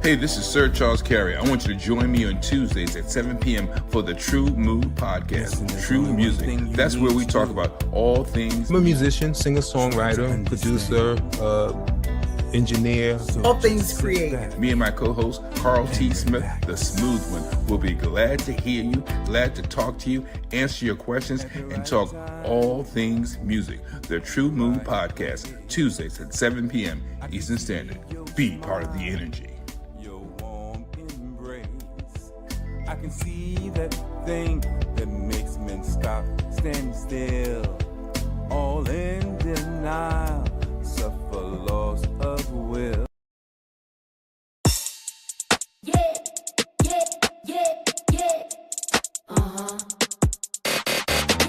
Hey, this is Sir Charles Carey. I want you to join me on Tuesdays at 7 p.m. for the True Mood Podcast, True Music. That's where we talk about all things. I'm a musician, singer-songwriter, producer, engineer. All things creative. Me and my co-host, Carl T. Smith, the smooth one, will be glad to hear you, glad to talk to you, answer your questions, and talk all things music. The True Mood Podcast, Tuesdays at 7 p.m. Eastern Standard. Be part of the energy. I can see that thing that makes men stop, stand still, all in denial, suffer loss of will. Yeah, yeah, yeah, yeah. Uh-huh.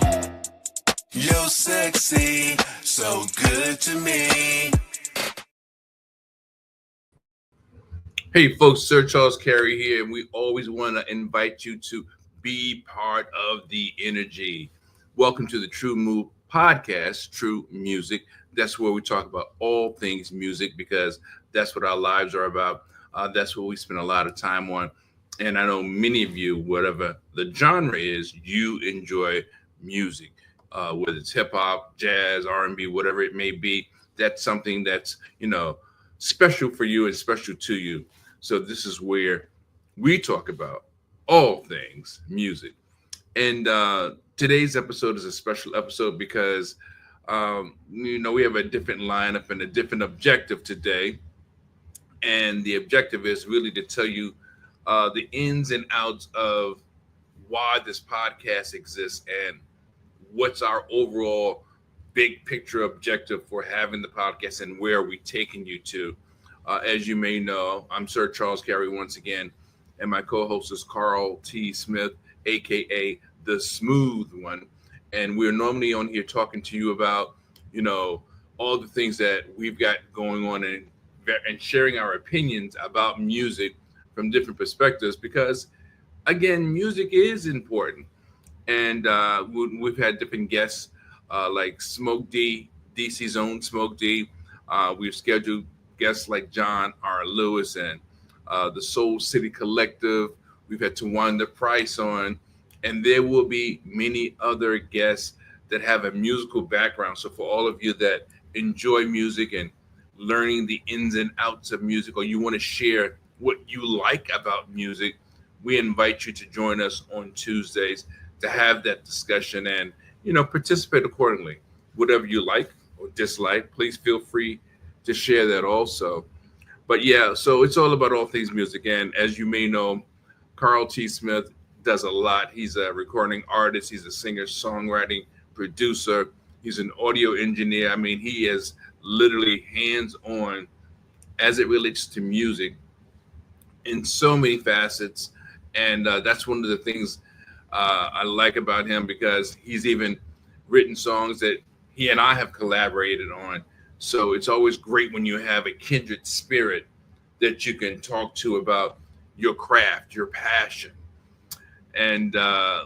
Yeah. You're sexy, so good to me. Hey folks, Sir Charles Carey here, and we always want to invite you to be part of the energy. Welcome to the True Mood Podcast, True Music. That's where we talk about all things music because that's what our lives are about. That's what we spend a lot of time on. And I know many of you, whatever the genre is, you enjoy music, whether it's hip hop, jazz, R&B, whatever it may be. That's something that's, special for you and special to you. So this is where we talk about all things music. And today's episode is a special episode because, we have a different lineup and a different objective today. And the objective is really to tell you the ins and outs of why this podcast exists and what's our overall big picture objective for having the podcast and where are we taking you to. As you may know, I'm Sir Charles Carey once again, and my co-host is Carl T. Smith, aka the Smooth One. And we're normally on here talking to you about, all the things that we've got going on and sharing our opinions about music from different perspectives. Because, again, music is important. And we've had different guests like Smoke D, DC's own Smoke D. We've scheduled guests like John R. Lewis and the Soul City Collective. We've had Tawanda Price on, and there will be many other guests that have a musical background. So for all of you that enjoy music and learning the ins and outs of music, or you want to share what you like about music, we invite you to join us on Tuesdays to have that discussion and, participate accordingly. Whatever you like or dislike, please feel free to share that also. But yeah, so it's all about all things music. And as you may know, Carl T. Smith does a lot. He's a recording artist. He's a singer, songwriting producer. He's an audio engineer. I mean, he is literally hands-on as it relates to music in so many facets. And that's one of the things I like about him, because he's even written songs that he and I have collaborated on. So it's always great when you have a kindred spirit that you can talk to about your craft, your passion. And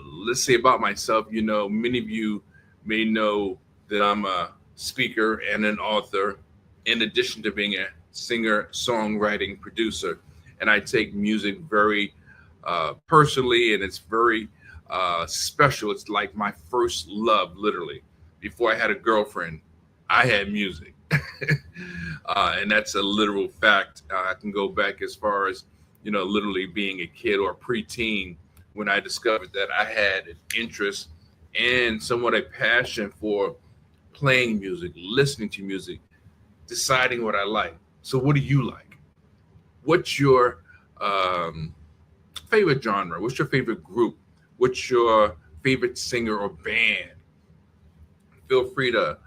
let's say about myself, many of you may know that I'm a speaker and an author, in addition to being a singer, songwriting producer. And I take music very personally, and it's very special. It's like my first love, literally. Before I had a girlfriend, I had music. And that's a literal fact. I can go back as far as, literally being a kid or a preteen when I discovered that I had an interest and somewhat a passion for playing music, listening to music, deciding what I like. So what do you like? What's your favorite genre? What's your favorite group? What's your favorite singer or band? Feel free to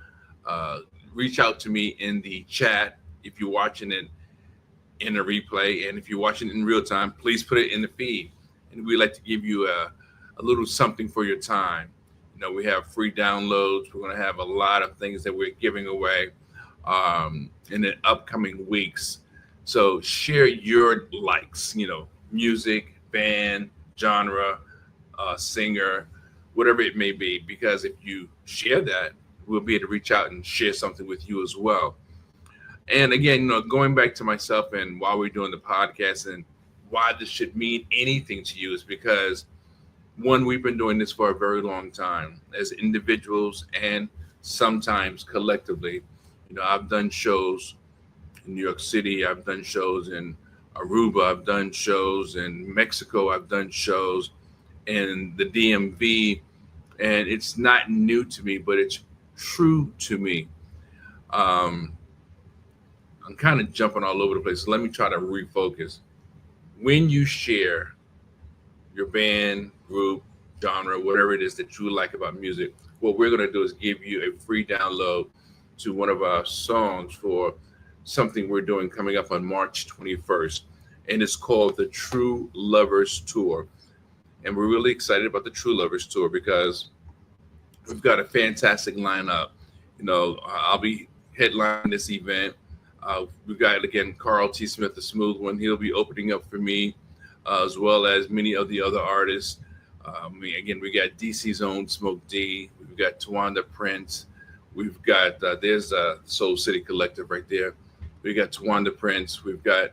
reach out to me in the chat if you're watching it in a replay. And if you're watching it in real time, please put it in the feed. And we like to give you a little something for your time. We have free downloads. We're going to have a lot of things that we're giving away in the upcoming weeks. So share your likes, music, band, genre, singer, whatever it may be, because if you share that, we'll be able to reach out and share something with you as well. And again, going back to myself and while we're doing the podcast and why this should mean anything to you is because one, we've been doing this for a very long time as individuals and sometimes collectively. I've done shows in New York City. I've done shows in Aruba. I've done shows in Mexico. I've done shows in the DMV. And it's not new to me, but it's true to me. I'm kind of jumping all over the place. So let me try to refocus. When you share your band, group, genre, whatever it is that you like about music, what we're going to do is give you a free download to one of our songs for something we're doing coming up on March 21st. And it's called the True Lovers Tour. And we're really excited about the True Lovers Tour because we've got a fantastic lineup. I'll be headlining this event. We've got, again, Carl T. Smith, the smooth one. He'll be opening up for me, as well as many of the other artists. Again, we got DC's own Smoke D. We've got Tawanda Prince. We've got, there's Soul City Collective right there. We got Tawanda Prince. We've got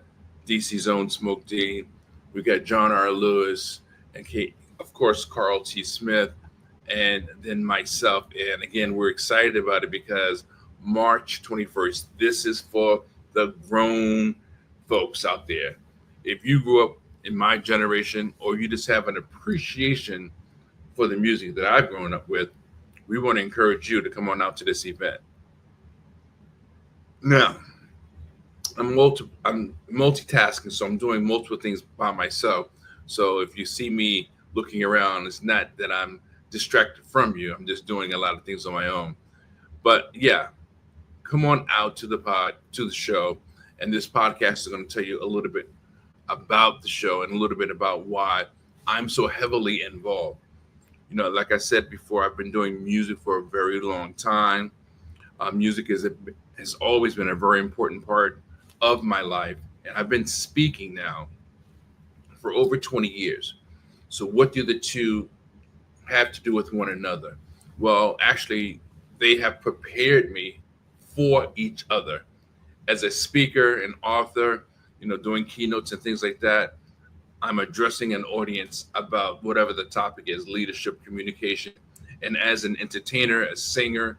DC's own Smoke D. We've got John R. Lewis and Kate, of course, Carl T. Smith, and then myself. And again, we're excited about it because March 21st, this is for the grown folks out there. If you grew up in my generation or you just have an appreciation for the music that I've grown up with, we want to encourage you to come on out to this event. Now, I'm multitasking, so I'm doing multiple things by myself. So if you see me looking around, it's not that I'm distracted from you. I'm just doing a lot of things on my own. But yeah, come on out to the show. And this podcast is going to tell you a little bit about the show and a little bit about why I'm so heavily involved. Like I said before, I've been doing music for a very long time. Music has always been a very important part of my life. And I've been speaking now for over 20 years. So what do the two have to do with one another? Well, actually, they have prepared me for each other. As a speaker and author, doing keynotes and things like that, I'm addressing an audience about whatever the topic is, leadership, communication. And as an entertainer, a singer,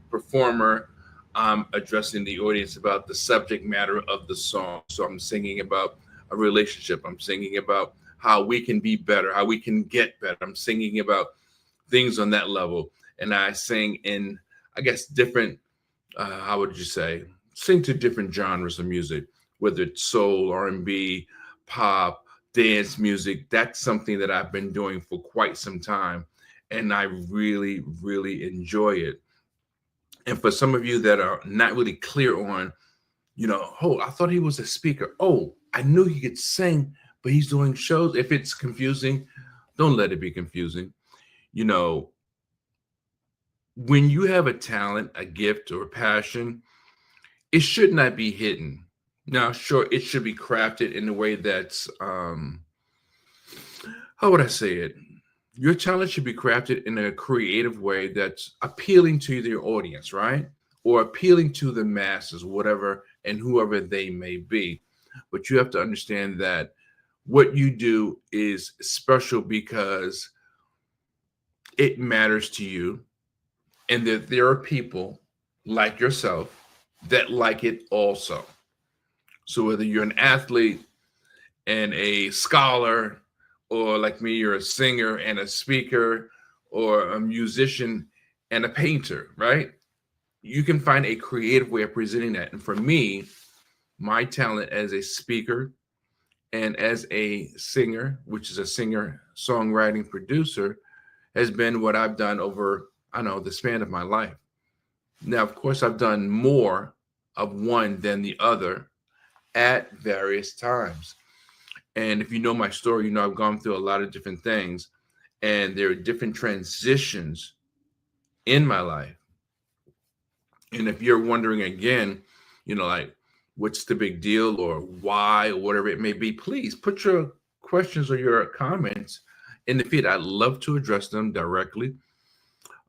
performer, I'm addressing the audience about the subject matter of the song. So I'm singing about a relationship. I'm singing about how we can be better, how we can get better. I'm singing about things on that level. And I sing in, I guess, different, how would you say, sing to different genres of music, whether it's soul, R&B, pop, dance music. That's something that I've been doing for quite some time. And I really, really enjoy it. And for some of you that are not really clear on, I thought he was a speaker. Oh, I knew he could sing, but he's doing shows. If it's confusing, don't let it be confusing. When you have a talent, a gift, or a passion, it should not be hidden. Now, sure, it should be crafted in a way that's, how would I say it? Your talent should be crafted in a creative way that's appealing to your audience, right? Or appealing to the masses, whatever and whoever they may be. But you have to understand that what you do is special because it matters to you, and that there are people like yourself that like it also. So whether you're an athlete and a scholar, or like me, you're a singer and a speaker, or a musician and a painter, right? You can find a creative way of presenting that. And for me, my talent as a speaker and as a singer, which is a singer, songwriting, producer, has been what I've done over, the span of my life. Now, of course, I've done more of one than the other at various times. And if you know my story, I've gone through a lot of different things, and there are different transitions in my life. And if you're wondering again, what's the big deal or why or whatever it may be, please put your questions or your comments in the feed. I'd love to address them directly.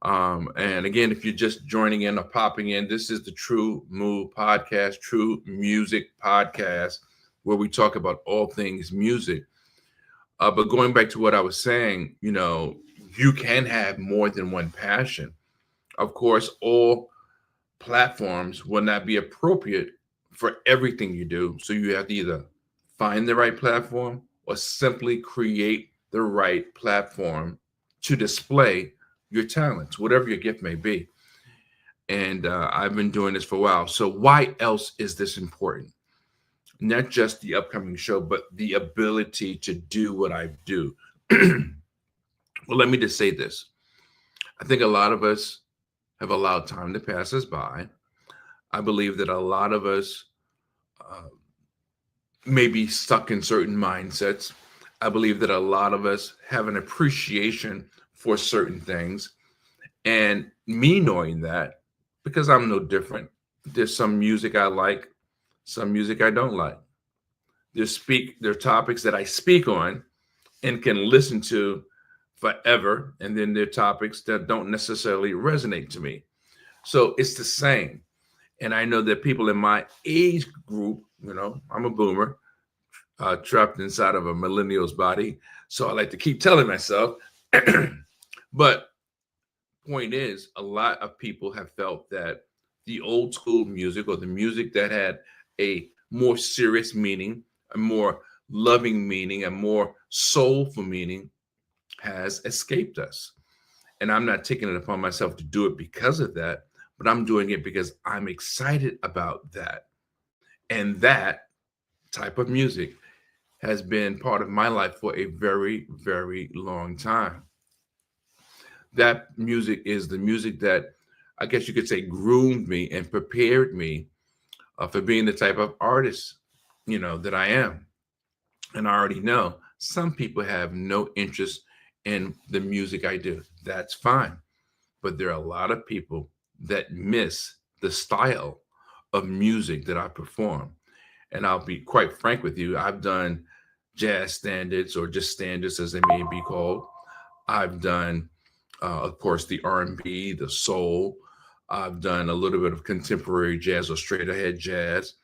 And again, if you're just joining in or popping in, this is the True Move Podcast, True Music Podcast, where we talk about all things music. But going back to what I was saying, you can have more than one passion. Of course, all platforms will not be appropriate for everything you do. So you have to either find the right platform or simply create the right platform to display your talents, whatever your gift may be. And I've been doing this for a while. So why else is this important? Not just the upcoming show, but the ability to do what I do. Well, let me just say this. I think a lot of us have allowed time to pass us by. I believe that a lot of us may be stuck in certain mindsets. I believe that a lot of us have an appreciation for certain things. And me knowing that, because I'm no different, there's some music I like, some music I don't like. There are topics that I speak on and can listen to forever, and then there are topics that don't necessarily resonate to me. So it's the same. And I know that people in my age group, I'm a boomer, trapped inside of a millennial's body. So I like to keep telling myself, but point is, a lot of people have felt that the old school music, or the music that had a more serious meaning, a more loving meaning, a more soulful meaning, has escaped us. And I'm not taking it upon myself to do it because of that, but I'm doing it because I'm excited about that. And that type of music has been part of my life for a very, very long time. That music is the music that, I guess you could say, groomed me and prepared me for being the type of artist, that I am. And I already know some people have no interest in the music I do. That's fine. But there are a lot of people that miss the style of music that I perform. And I'll be quite frank with you. I've done jazz standards, or just standards as they may be called. I've done, of course, the R&B, the soul. I've done a little bit of contemporary jazz or straight ahead jazz.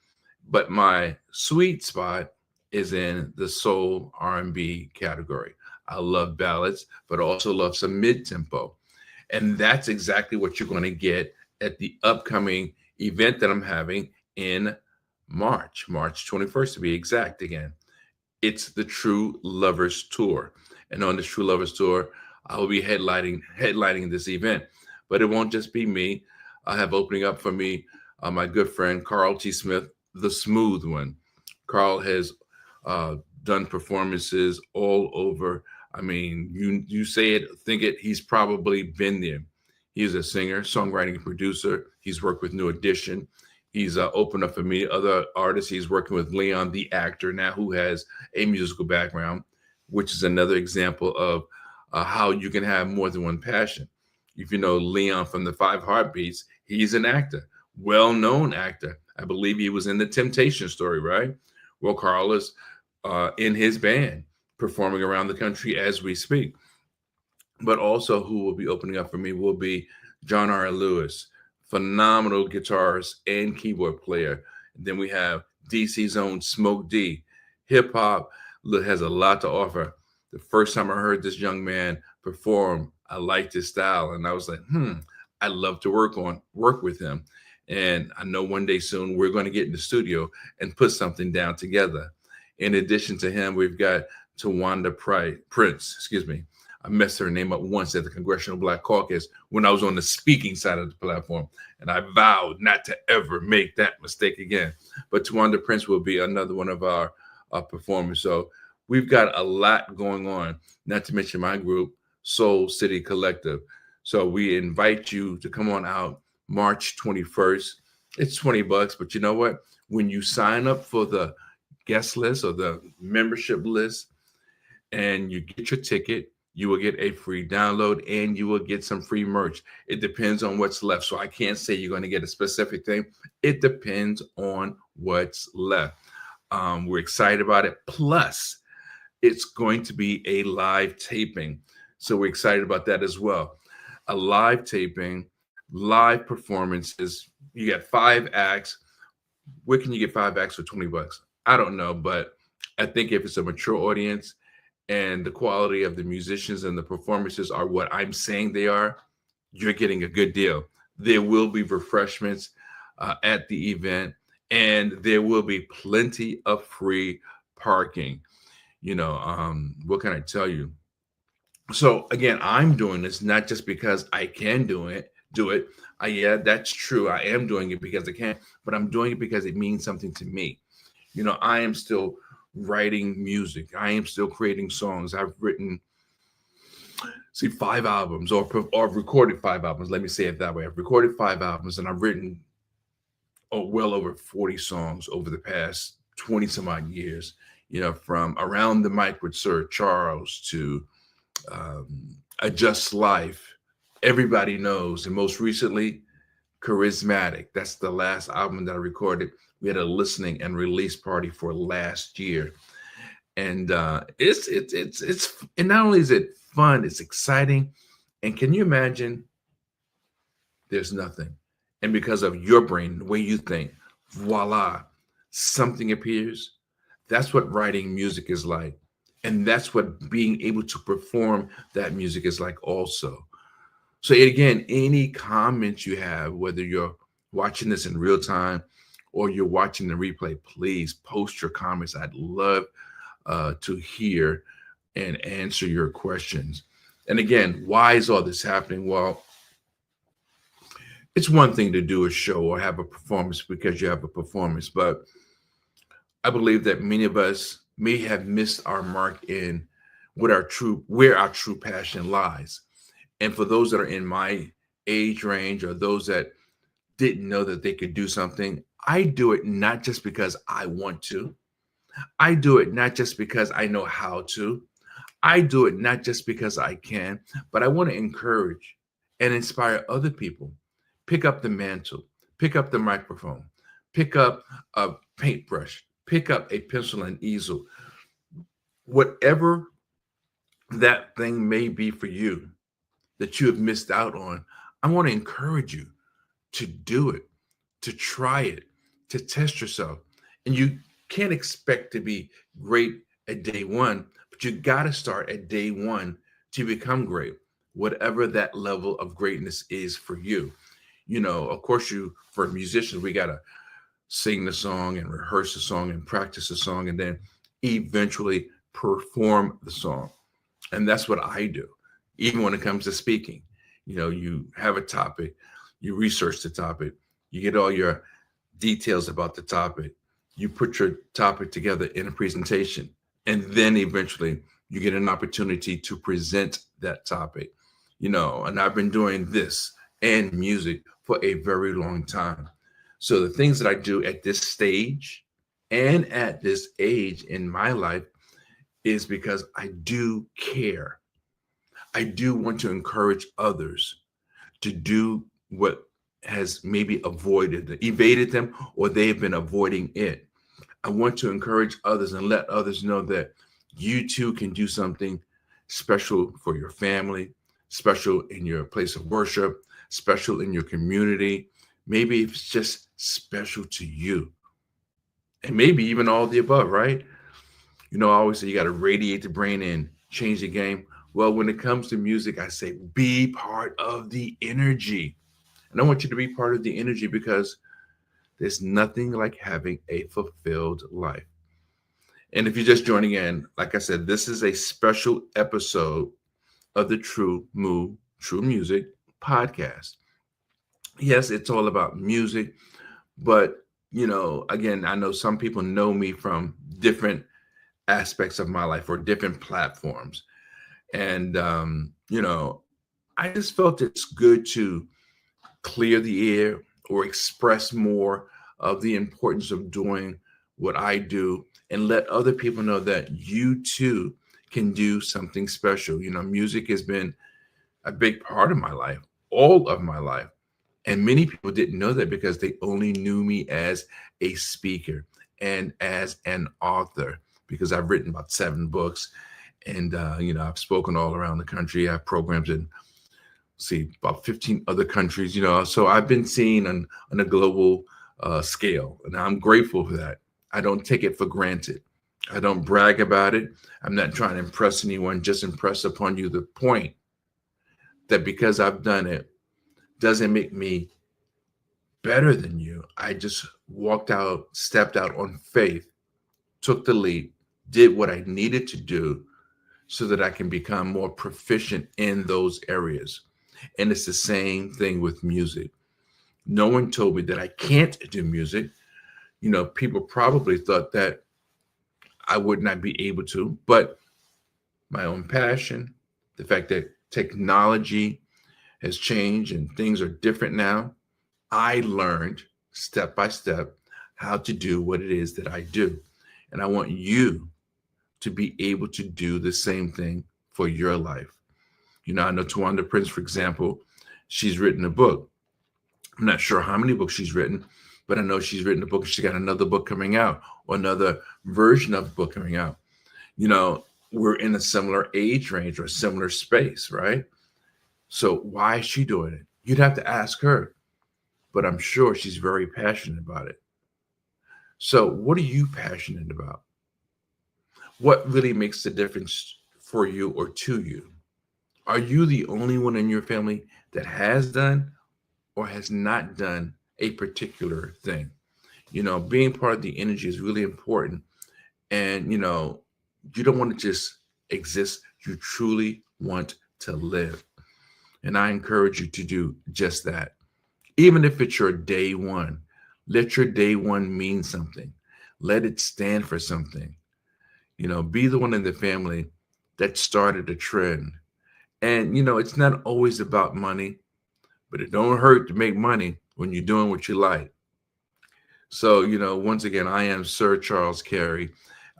But my sweet spot is in the soul R&B category. I love ballads, but also love some mid-tempo. And that's exactly what you're going to get at the upcoming event that I'm having in March 21st to be exact again. It's the True Lovers Tour. And on this True Lovers Tour, I will be headlining this event. But it won't just be me. I have opening up for me my good friend, Carl T. Smith, the smooth one. Carl has done performances all over. I mean, you say it, think it, he's probably been there. He's a singer, songwriting producer. He's worked with New Edition. He's opened up for me other artists. He's working with Leon, the actor, now, who has a musical background, which is another example of how you can have more than one passion. If you know Leon from the Five Heartbeats, he's an actor, well-known actor. I believe he was in the Temptation Story, right? Well, Carl is in his band, performing around the country as we speak. But also who will be opening up for me will be John R. Lewis, phenomenal guitarist and keyboard player. And then we have DC's own Smoke D. Hip hop has a lot to offer. The first time I heard this young man perform, I liked his style, and I was like, I'd love to work with him. And I know one day soon we're going to get in the studio and put something down together. In addition to him, we've got Tawanda Prince. I messed her name up once at the Congressional Black Caucus when I was on the speaking side of the platform, and I vowed not to ever make that mistake again. But Tawanda Prince will be another one of our performers. So we've got a lot going on, not to mention my group, Soul City Collective. So we invite you to come on out March 21st. It's $20, but you know what? When you sign up for the guest list or the membership list and you get your ticket, you will get a free download and you will get some free merch. It depends on what's left. So I can't say you're going to get a specific thing. It depends on what's left. We're excited about it. Plus, it's going to be a live taping. So we're excited about that as well. a live taping, live performances. You got 5 acts. Where can you get 5 acts for $20? I don't know, but I think if it's a mature audience and the quality of the musicians and the performances are what I'm saying they are, you're getting a good deal. There will be refreshments at the event, and there will be plenty of free parking. What can I tell you? So again, I'm doing this not just because I can do it. Yeah, that's true. I am doing it because I can, but I'm doing it because it means something to me. I am still writing music. I am still creating songs. I've written, 5 albums or recorded 5 albums. Let me say it that way. I've recorded 5 albums and I've written well over 40 songs over the past 20 some odd years, from Around the Mic with Sir Charles to A Just Life, Everybody Knows, and most recently, Charismatic. That's the last album that I recorded. We had a listening and release party for last year, and it's and not only is it fun, it's exciting, and can you imagine? There's nothing, and because of your brain, the way you think, voila, something appears. That's what writing music is like. And that's what being able to perform that music is like also. So again, any comments you have, whether you're watching this in real time or you're watching the replay, please post your comments. I'd love to hear and answer your questions. And again, why is all this happening? Well, it's one thing to do a show or have a performance because you have a performance, but I believe that many of us may have missed our mark in where our true passion lies. And for those that are in my age range or those that didn't know that they could do something, I do it not just because I want to. I do it not just because I know how to. I do it not just because I can, but I want to encourage and inspire other people. Pick up the mantle, pick up the microphone, pick up a paintbrush, pick up a pencil and easel. Whatever that thing may be for you that you have missed out on, I want to encourage you to do it, to try it, to test yourself. And you can't expect to be great at day one, but you got to start at day one to become great, whatever that level of greatness is for you. Of course, for musicians, we got to sing the song and rehearse the song and practice the song and then eventually perform the song. And that's what I do. Even when it comes to speaking, you have a topic, you research the topic, you get all your details about the topic, you put your topic together in a presentation, and then eventually you get an opportunity to present that topic. And I've been doing this and music for a very long time. So the things that I do at this stage and at this age in my life is because I do care. I do want to encourage others to do what has maybe evaded them, or they've been avoiding it. I want to encourage others and let others know that you too can do something special for your family, special in your place of worship, special in your community. Maybe it's just special to you. And maybe even all the above, right? I always say you got to radiate the brain and change the game. Well, when it comes to music, I say be part of the energy. And I want you to be part of the energy because there's nothing like having a fulfilled life. And if you're just joining in, like I said, this is a special episode of the True Music podcast. Yes, it's all about music, but again, I know some people know me from different aspects of my life or different platforms. And, I just felt it's good to clear the air or express more of the importance of doing what I do and let other people know that you too can do something special. Music has been a big part of my life, all of my life. And many people didn't know that because they only knew me as a speaker and as an author, because I've written about 7 books and, I've spoken all around the country. I have programs in about 15 other countries, so I've been seen on a global scale, and I'm grateful for that. I don't take it for granted. I don't brag about it. I'm not trying to impress anyone, just impress upon you the point that because I've done it doesn't make me better than you. I just stepped out on faith, took the leap, did what I needed to do so that I can become more proficient in those areas. And it's the same thing with music. No one told me that I can't do music. People probably thought that I would not be able to, but my own passion, the fact that technology has changed and things are different now, I learned step by step how to do what it is that I do. And I want you to be able to do the same thing for your life. I know Tawanda Prince, for example, she's written a book. I'm not sure how many books she's written, but I know she's written a book. She's got another book coming out, or another version of the book coming out. We're in a similar age range or a similar space, right? So why is she doing it? You'd have to ask her, but I'm sure she's very passionate about it. So what are you passionate about? What really makes the difference for you or to you? Are you the only one in your family that has done or has not done a particular thing? Being part of the energy is really important. And, you don't want to just exist. You truly want to live. And I encourage you to do just that. Even if it's your day one, let your day one mean something. Let it stand for something. Be the one in the family that started a trend. And, it's not always about money, but it don't hurt to make money when you're doing what you like. So, once again, I am Sir Charles Carey.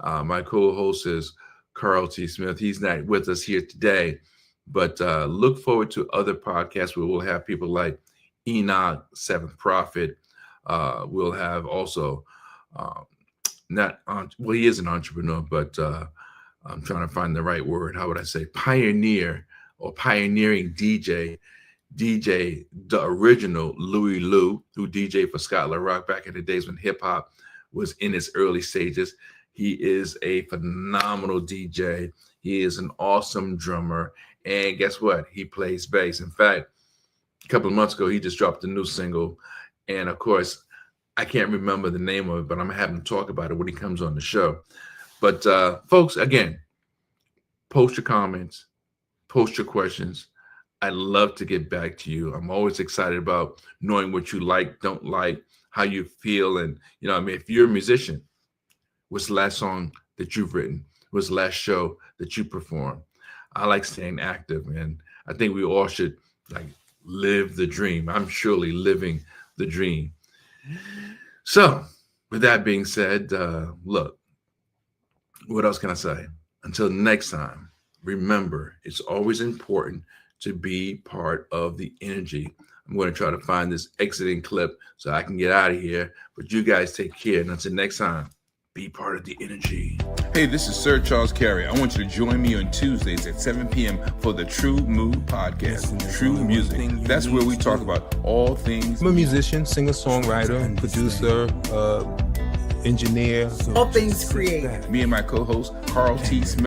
My co-host is Carl T. Smith. He's not with us here today, but look forward to other podcasts where we'll have people like Enoch, Seventh Prophet. We'll have also, he is an entrepreneur, but I'm trying to find the right word. How would I say? Pioneer or pioneering DJ, the original Louis Lou, who DJed for Scott LaRock back in the days when hip hop was in its early stages. He is a phenomenal DJ. He is an awesome drummer. And guess what? He plays bass. In fact, a couple of months ago, he just dropped a new single. And of course, I can't remember the name of it, but I'm going to have him talk about it when he comes on the show. But folks, again, post your comments, post your questions. I'd love to get back to you. I'm always excited about knowing what you like, don't like, how you feel. And, if you're a musician, what's the last song that you've written? What's the last show that you performed? I like staying active, and I think we all should live the dream. I'm surely living the dream. So with that being said, look, what else can I say? Until next time, remember, it's always important to be part of the energy. I'm going to try to find this exiting clip so I can get out of here. But you guys take care. And until next time, be part of the energy. Hey, this is Sir Charles Carey. I want you to join me on Tuesdays at 7 p.m. for the True Mood Podcast. True Music. That's where we talk about all things. I'm a musician, singer-songwriter, producer, engineer. All things creative. Me and my co-host, Carl T. Smith.